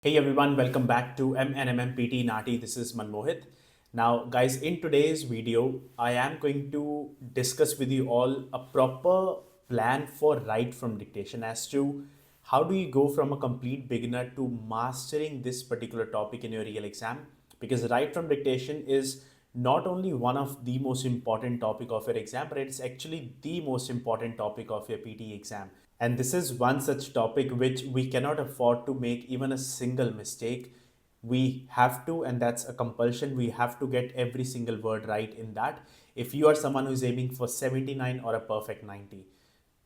Hey everyone, welcome back to MNMM PTE NAATI. This is Manmohit. Now, guys, in today's video, I am going to discuss with you all a proper plan for write from dictation as to how do you go from a complete beginner to mastering this particular topic in your real exam. Because write from dictation is not only one of the most important topic of your exam, but it's actually the most important topic of your PTE exam. And this is one such topic which we cannot afford to make even a single mistake. We have to, and that's a compulsion, we have to get every single word right in that. If you are someone who's aiming for 79 or a perfect 90.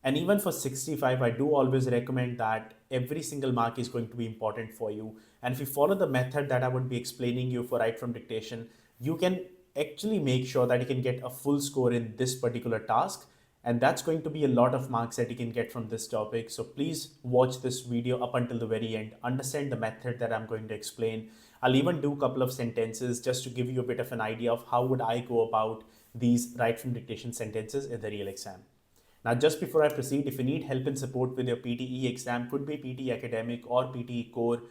And even for 65, I do always recommend that every single mark is going to be important for you. And if you follow the method that I would be explaining you for write from dictation, you can actually make sure that you can get a full score in this particular task, and that's going to be a lot of marks that you can get from this topic. So please watch this video up until the very end, understand the method that I'm going to explain. I'll even do a couple of sentences just to give you a bit of an idea of how would I go about these write from dictation sentences in the real exam. Now, just before I proceed, if you need help and support with your PTE exam, could be PTE Academic or PTE Core,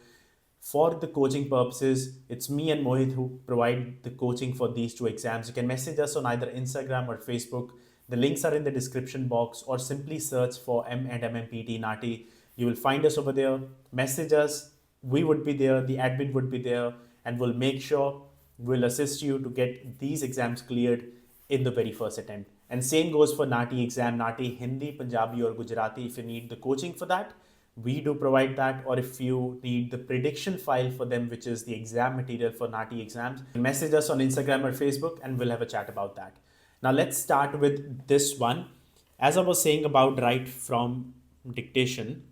for the coaching purposes, it's me and Mohit who provide the coaching for these two exams. You can message us on either Instagram or Facebook. The links are in the description box, or simply search for M&MMPT NAATI. You will find us over there. Message us. We would be there. The admin would be there, and we'll make sure we'll assist you to get these exams cleared in the very first attempt. And same goes for NAATI exam, NAATI Hindi, Punjabi or Gujarati. If you need the coaching for that, we do provide that. Or if you need the prediction file for them, which is the exam material for NAATI exams, message us on Instagram or Facebook and we'll have a chat about that. Now let's start with this one. As I was saying about write from dictation.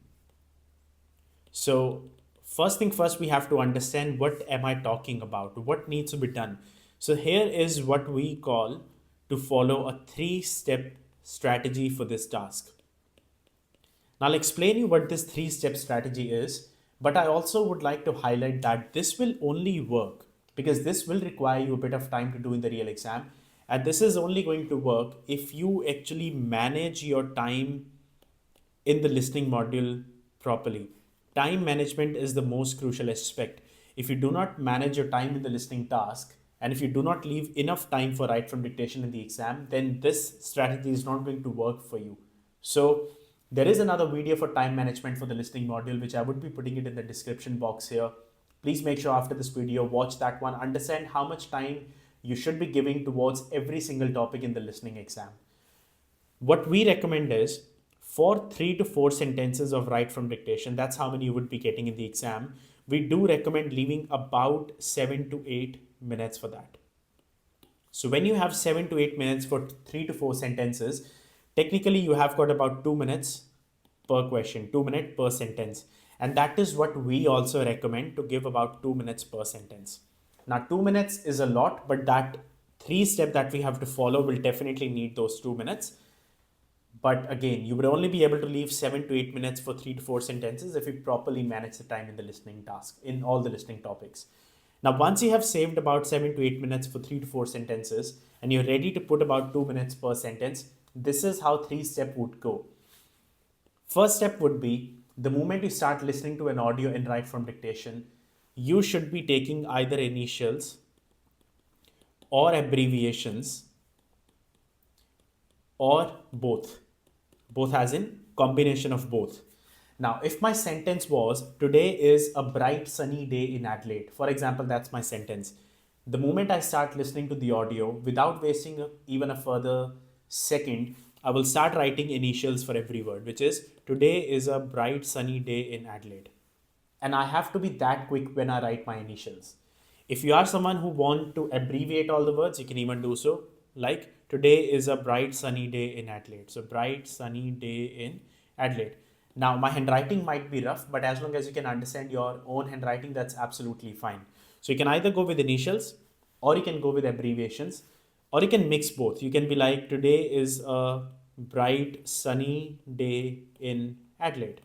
So first thing first, we have to understand what am I talking about? What needs to be done? So here is what we call to follow a 3-step strategy for this task. Now I'll explain you what this 3-step strategy is, but I also would like to highlight that this will only work because this will require you a bit of time to do in the real exam. And this is only going to work if you actually manage your time in the listening module properly. Time management is the most crucial aspect. If you do not manage your time in the listening task, and if you do not leave enough time for write from dictation in the exam, then this strategy is not going to work for you. So there is another video for time management for the listening module, which I would be putting it in the description box here. Please make sure after this video, watch that one, understand how much time you should be giving towards every single topic in the listening exam. What we recommend is for 3 to 4 sentences of write from dictation, that's how many you would be getting in the exam. We do recommend leaving about 7 to 8 minutes for that. So when you have 7 to 8 minutes for 3 to 4 sentences, technically you have got about 2 minutes per question, 2 minutes per sentence. And that is what we also recommend, to give about 2 minutes per sentence. Now 2 minutes is a lot, but that 3-step that we have to follow will definitely need those 2 minutes. But again, you would only be able to leave 7 to 8 minutes for 3 to 4 sentences if you properly manage the time in the listening task, in all the listening topics. Now, once you have saved about 7 to 8 minutes for 3 to 4 sentences and you're ready to put about 2 minutes per sentence, this is how 3-step would go. First step would be, the moment you start listening to an audio in write from dictation, you should be taking either initials or abbreviations or both. Both as in combination of both. Now, if my sentence was, today is a bright sunny day in Adelaide, for example, that's my sentence. The moment I start listening to the audio, without wasting even a further second, I will start writing initials for every word, which is, today is a bright sunny day in Adelaide. And I have to be that quick when I write my initials. If you are someone who want to abbreviate all the words, you can even do so. Like, today is a bright sunny day in Adelaide. So bright sunny day in Adelaide. Now my handwriting might be rough, but as long as you can understand your own handwriting, that's absolutely fine. So you can either go with initials, or you can go with abbreviations, or you can mix both. You can be like, today is a bright sunny day in Adelaide.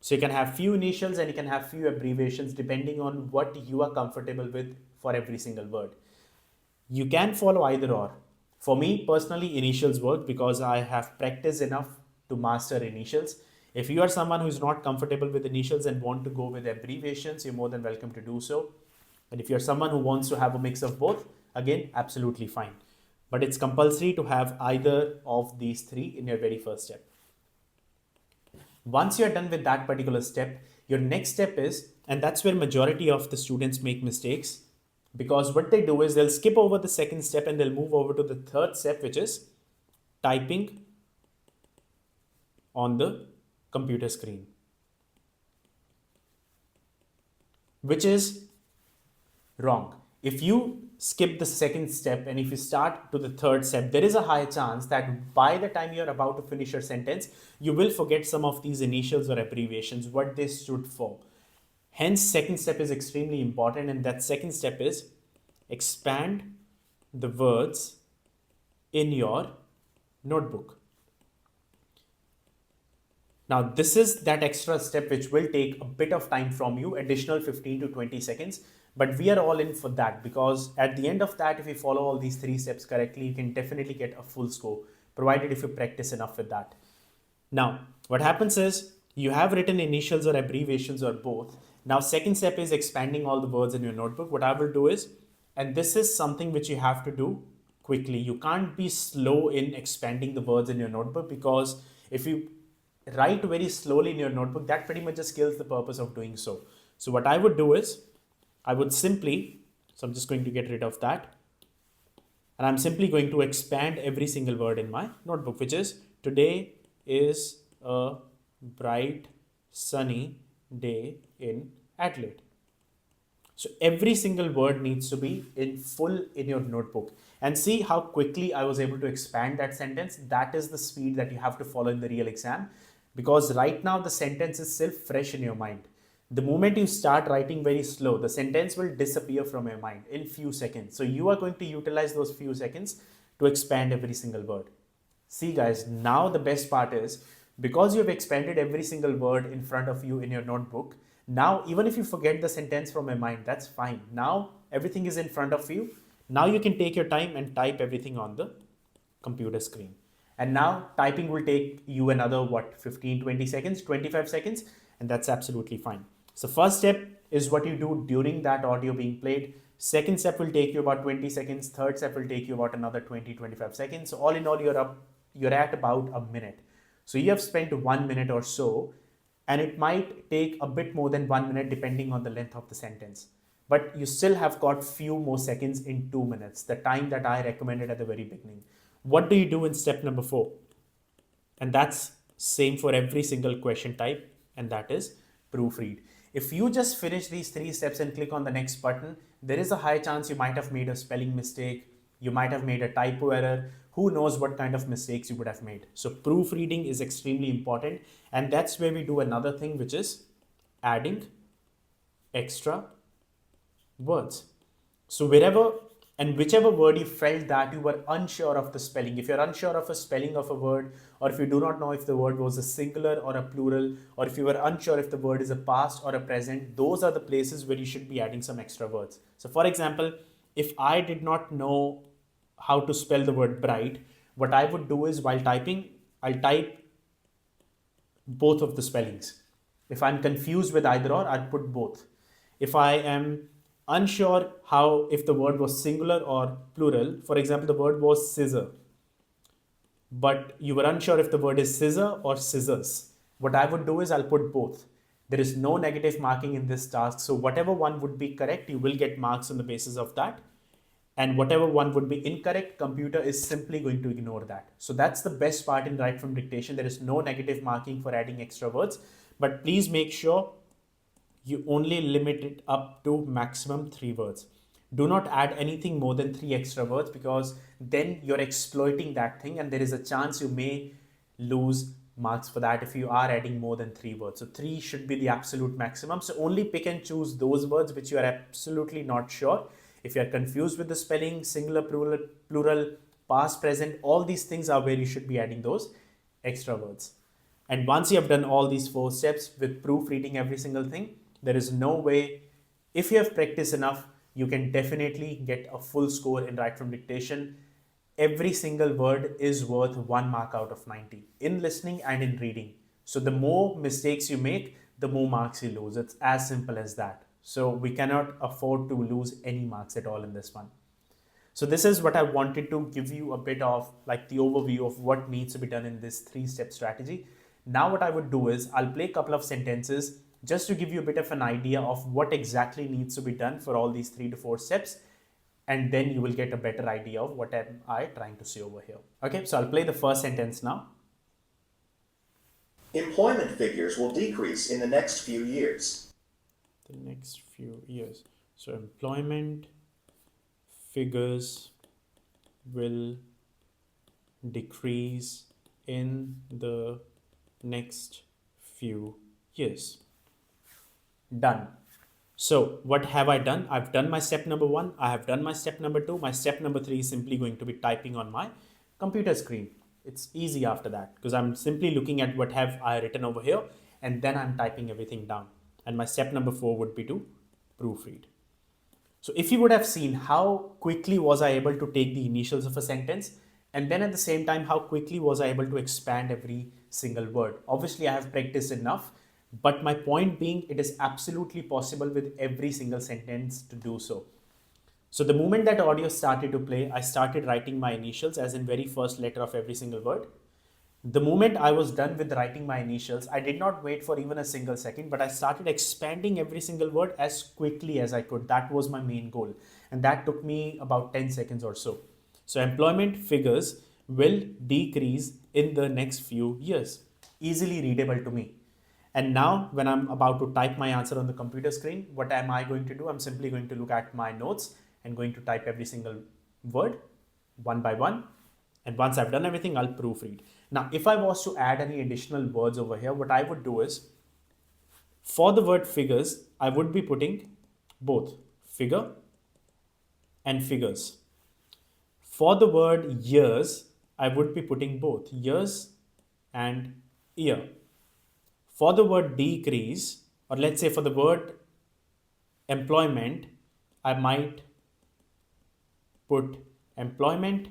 So you can have few initials and you can have few abbreviations depending on what you are comfortable with for every single word. You can follow either or. For me personally, initials work because I have practiced enough to master initials. If you are someone who is not comfortable with initials and want to go with abbreviations, you're more than welcome to do so. And if you're someone who wants to have a mix of both, again, absolutely fine. But it's compulsory to have either of these three in your very first step. Once you're done with that particular step, your next step is, and that's where majority of the students make mistakes, because what they do is they'll skip over the second step and they'll move over to the third step, which is typing on the computer screen, which is wrong. If you skip the second step and if you start to the third step, there is a high chance that by the time you're about to finish your sentence, you will forget some of these initials or abbreviations, what they stood for. Hence, second step is extremely important, and that second step is expand the words in your notebook. Now, this is that extra step which will take a bit of time from you, additional 15 to 20 seconds. But we are all in for that, because at the end of that, if you follow all these three steps correctly, you can definitely get a full score, provided if you practice enough with that. Now, what happens is you have written initials or abbreviations or both. Now, second step is expanding all the words in your notebook. What I will do is, and this is something which you have to do quickly. You can't be slow in expanding the words in your notebook, because if you write very slowly in your notebook, that pretty much just kills the purpose of doing so. So what I would do is, I would simply, so I'm just going to get rid of that. And I'm simply going to expand every single word in my notebook, which is today is a bright, sunny day in Adelaide. So every single word needs to be in full in your notebook. And see how quickly I was able to expand that sentence. That is the speed that you have to follow in the real exam, because right now the sentence is still fresh in your mind. The moment you start writing very slow, the sentence will disappear from your mind in few seconds. So you are going to utilize those few seconds to expand every single word. See guys, now the best part is, because you have expanded every single word in front of you in your notebook, now even if you forget the sentence from your mind, that's fine. Now everything is in front of you. Now you can take your time and type everything on the computer screen. And now typing will take you another 15, 20 seconds, 25 seconds, and that's absolutely fine. So first step is what you do during that audio being played. Second step will take you about 20 seconds. Third step will take you about another 20, 25 seconds. So all in all, you're at about a minute. So you have spent 1 minute or so, and it might take a bit more than 1 minute depending on the length of the sentence. But you still have got few more seconds in 2 minutes, the time that I recommended at the very beginning. What do you do in step number 4? And that's same for every single question type, and that is proofread. If you just finish these 3 steps and click on the next button, there is a high chance you might have made a spelling mistake, you might have made a typo error, who knows what kind of mistakes you would have made. So proofreading is extremely important, and that's where we do another thing, which is adding extra words. So wherever and whichever word you felt that you were unsure of the spelling, if you're unsure of a spelling of a word, or if you do not know if the word was a singular or a plural, or if you were unsure if the word is a past or a present, those are the places where you should be adding some extra words. So for example, if I did not know how to spell the word bright, what I would do is, while typing, I'll type both of the spellings. If I'm confused with either or, I'll put both. If I am unsure if the word was singular or plural, for example, the word was scissor, but you were unsure if the word is scissor or scissors, what I would do is I'll put both. There is no negative marking in this task, so whatever one would be correct, you will get marks on the basis of that, and whatever one would be incorrect, computer is simply going to ignore that. So that's the best part in right from dictation. There is no negative marking for adding extra words, but please make sure you only limit it up to maximum 3 words. Do not add anything more than 3 extra words, because then you're exploiting that thing, and there is a chance you may lose marks for that if you are adding more than 3 words. So 3 should be the absolute maximum. So only pick and choose those words which you are absolutely not sure. If you are confused with the spelling, singular, plural, past, present, all these things are where you should be adding those extra words. And once you have done all these 4 steps with proofreading every single thing, there is no way, if you have practiced enough, you can definitely get a full score in right from dictation. Every single word is worth 1 mark out of 90 in listening and in reading. So the more mistakes you make, the more marks you lose. It's as simple as that. So we cannot afford to lose any marks at all in this one. So this is what I wanted to give you a bit of like the overview of what needs to be done in this 3-step strategy. Now what I would do is I'll play a couple of sentences just to give you a bit of an idea of what exactly needs to be done for all these 3 to 4 steps. And then you will get a better idea of what am I trying to say over here. Okay, so I'll play the first sentence now. Employment figures will decrease in the next few years. The next few years. So employment figures will decrease in the next few years. Done. So what have I done? I've done my step number 1. I have done my step number 2. My step number 3 is simply going to be typing on my computer screen. It's easy after that because I'm simply looking at what have I written over here and then I'm typing everything down. And my step number 4 would be to proofread. So if you would have seen how quickly was I able to take the initials of a sentence and then at the same time how quickly was I able to expand every single word. Obviously I have practiced enough, but my point being it is absolutely possible with every single sentence to do so. So the moment that audio started to play, I started writing my initials as in very first letter of every single word. The moment I was done with writing my initials, I did not wait for even a single second, but I started expanding every single word as quickly as I could. That was my main goal. And that took me about 10 seconds or so. So employment figures will decrease in the next few years. Easily readable to me. And now when I'm about to type my answer on the computer screen, what am I going to do? I'm simply going to look at my notes and going to type every single word one by one. And once I've done everything, I'll proofread. Now, if I was to add any additional words over here, what I would do is for the word figures, I would be putting both figure and figures. For the word years, I would be putting both years and year. For the word decrease, or let's say for the word employment, I might put employment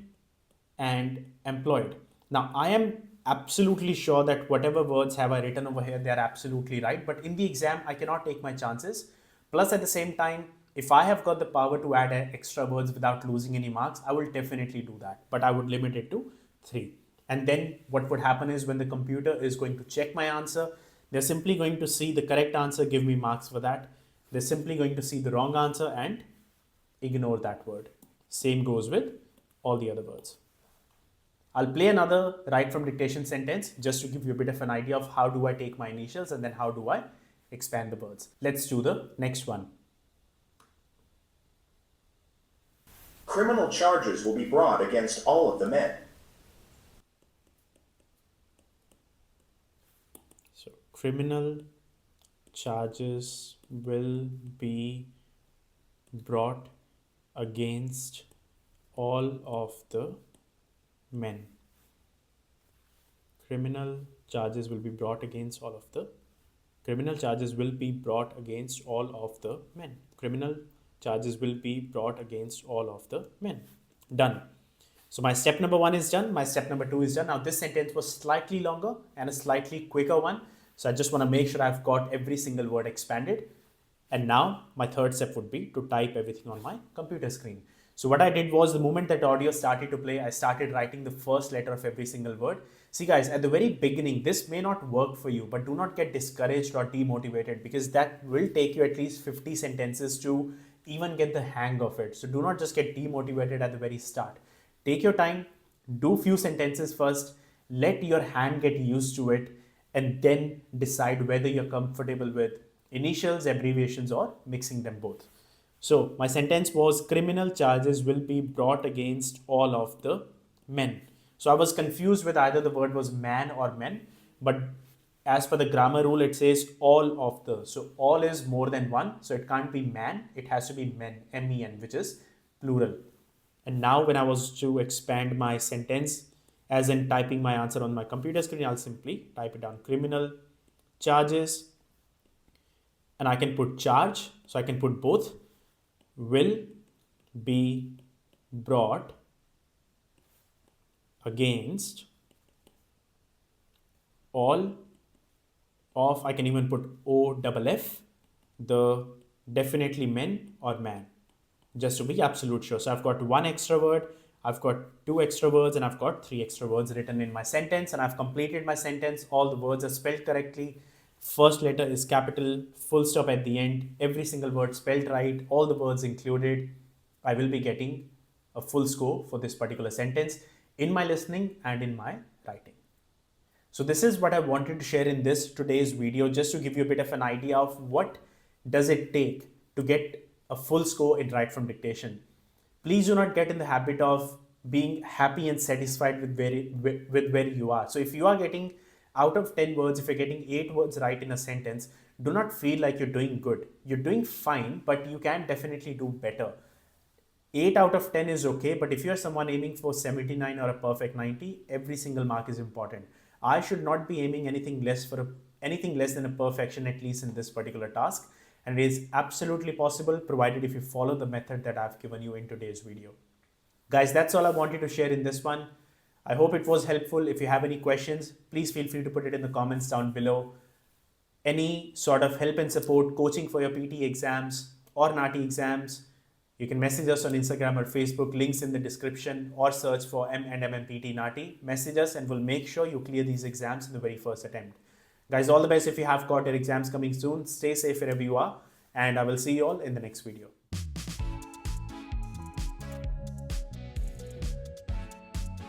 and employed. Now, I am absolutely sure that whatever words have I written over here, they are absolutely right. But in the exam, I cannot take my chances. Plus, at the same time, if I have got the power to add extra words without losing any marks, I will definitely do that. But I would limit it to 3. And then what would happen is when the computer is going to check my answer, they're simply going to see the correct answer, give me marks for that. They're simply going to see the wrong answer and ignore that word. Same goes with all the other words. I'll play another write from dictation sentence just to give you a bit of an idea of how do I take my initials and then how do I expand the words. Let's do the next one. Criminal charges will be brought against all of the men. So criminal charges will be brought against all of the men. Criminal charges will be brought against all of the criminal charges will be brought against all of the men. Criminal charges will be brought against all of the men. Done. So my step number 1 is done. My step number 2 is done. Now this sentence was slightly longer and a slightly quicker one. So I just want to make sure I've got every single word expanded. And now my third step would be to type everything on my computer screen. So what I did was the moment that audio started to play, I started writing the first letter of every single word. See guys, at the very beginning, this may not work for you, but do not get discouraged or demotivated because that will take you at least 50 sentences to even get the hang of it. So do not just get demotivated at the very start. Take your time, do few sentences first, let your hand get used to it, and then decide whether you're comfortable with initials, abbreviations, or mixing them both. So my sentence was criminal charges will be brought against all of the men. So I was confused with either the word was man or men, but as per the grammar rule, it says all of the. So all is more than one. So it can't be man. It has to be men, M-E-N, which is plural. And now when I was to expand my sentence, as in typing my answer on my computer screen, I'll simply type it down. Criminal charges, and I can put charge. So I can put both. Will be brought against all of, I can even put OFF, the definitely men or man, just to be absolute sure. So I've got one extra word, I've got two extra words, and I've got three extra words written in my sentence, and I've completed my sentence. All the words are spelled correctly. First letter is capital, full stop at the end, every single word spelled right, all the words included. I will be getting a full score for this particular sentence in my listening and in my writing. So this is what I wanted to share in this today's video, just to give you a bit of an idea of what does it take to get a full score in write from dictation. Please do not get in the habit of being happy and satisfied with where you are. So if you are getting out of 10 words, if you're getting 8 words right in a sentence, do not feel like you're doing good. You're doing fine, but you can definitely do better. 8 out of 10 is okay, but if you're someone aiming for 79 or a perfect 90, every single mark is important. I should not be aiming anything less than a perfection, at least in this particular task, and it is absolutely possible provided if you follow the method that I've given you in today's video. Guys, that's all I wanted to share in this one. I hope it was helpful. If you have any questions, please feel free to put it in the comments down below. Any sort of help and support, coaching for your PT exams or NAATI exams, you can message us on Instagram or Facebook, links in the description, or search for M&M PT NAATI. Message us and we'll make sure you clear these exams in the very first attempt. Guys, all the best if you have got your exams coming soon. Stay safe wherever you are, and I will see you all in the next video.